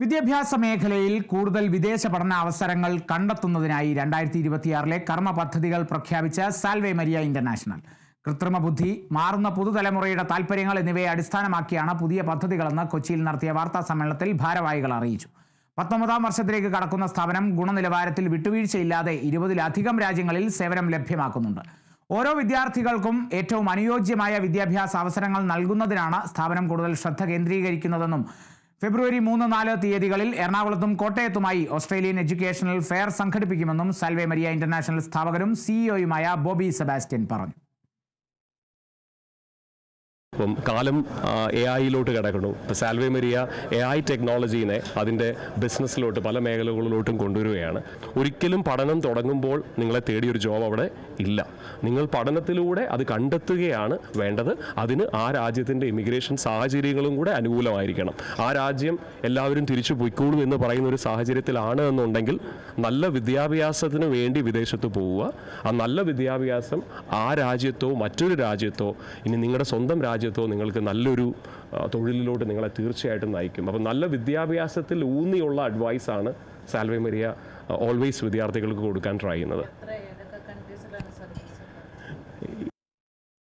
വിദ്യാഭ്യാസ മേഖലയിൽ കൂടുതൽ വിദേശ പഠന അവസരങ്ങൾ കണ്ടെത്തുന്നതിനായി 2026 കർമ്മ പദ്ധതികൾ പ്രഖ്യാപിച്ച സാൽവേ മരിയ ഇന്റർനാഷണൽ. കൃത്രിമ ബുദ്ധി, മാറുന്ന പുതുതലമുറയുടെ താൽപ്പര്യങ്ങൾ എന്നിവയെ അടിസ്ഥാനമാക്കിയാണ് പുതിയ പദ്ധതികളെന്ന് കൊച്ചിയിൽ നടത്തിയ വാർത്താ സമ്മേളനത്തിൽ ഭാരവാഹികൾ അറിയിച്ചു. 19ാം വർഷത്തിലേക്ക് കടക്കുന്ന സ്ഥാപനം ഗുണനിലവാരത്തിൽ വിട്ടുവീഴ്ചയില്ലാതെ 20-ലധികം രാജ്യങ്ങളിൽ സേവനം ലഭ്യമാക്കുന്നുണ്ട്. ഓരോ വിദ്യാർത്ഥികൾക്കും ഏറ്റവും അനുയോജ്യമായ വിദ്യാഭ്യാസ അവസരങ്ങൾ നൽകുന്നതിനാണ് സ്ഥാപനം കൂടുതൽ ശ്രദ്ധ കേന്ദ്രീകരിക്കുന്നതെന്നും ഫെബ്രുവരി 3-4 തീയതികളിൽ എറണാകുളത്തും കോട്ടയത്തുമായി ഓസ്ട്രേലിയൻ എഡ്യൂക്കേഷണൽ ഫെയർ സംഘടിപ്പിക്കുമെന്നും സാൽവേ മരിയ ഇന്റർനാഷണൽ സ്ഥാപകരും സിഇഒയുമായ ബോബി സെബാസ്റ്റ്യൻ പറഞ്ഞു. ഇപ്പം കാലം AI കിടക്കുന്നു. ഇപ്പോൾ സാൽവേ മരിയ AI ടെക്നോളജീനെ അതിൻ്റെ ബിസിനസ്സിലോട്ട് പല മേഖലകളിലോട്ടും കൊണ്ടുവരികയാണ്. ഒരിക്കലും പഠനം തുടങ്ങുമ്പോൾ നിങ്ങളെ തേടിയൊരു ജോബ് അവിടെ ഇല്ല. നിങ്ങൾ പഠനത്തിലൂടെ അത് കണ്ടെത്തുകയാണ് വേണ്ടത്. അതിന് ആ രാജ്യത്തിൻ്റെ ഇമിഗ്രേഷൻ സാഹചര്യങ്ങളും കൂടെ അനുകൂലമായിരിക്കണം. ആ രാജ്യം എല്ലാവരും തിരിച്ചു പോയിക്കോളും എന്ന് പറയുന്ന ഒരു സാഹചര്യത്തിലാണ് എന്നുണ്ടെങ്കിൽ നല്ല വിദ്യാഭ്യാസത്തിന് വേണ്ടി വിദേശത്ത് പോവുക. ആ നല്ല വിദ്യാഭ്യാസം ആ രാജ്യത്തോ മറ്റൊരു രാജ്യത്തോ ഇനി നിങ്ങളുടെ സ്വന്തം രാജ്യത്തോ നിങ്ങൾക്ക് നല്ലൊരു തൊഴിലിലോട്ട് നിങ്ങളെ തീർച്ചയായിട്ടും നയിക്കും. അപ്പോൾ നല്ല വിദ്യാഭ്യാസത്തിൽ ഊന്നിയുള്ള അഡ്വൈസാണ് സാൽവേ മരിയ ഓൾവേസ് വിദ്യാർത്ഥികൾക്ക് കൊടുക്കാൻ ട്രൈ ചെയ്യുന്നത്.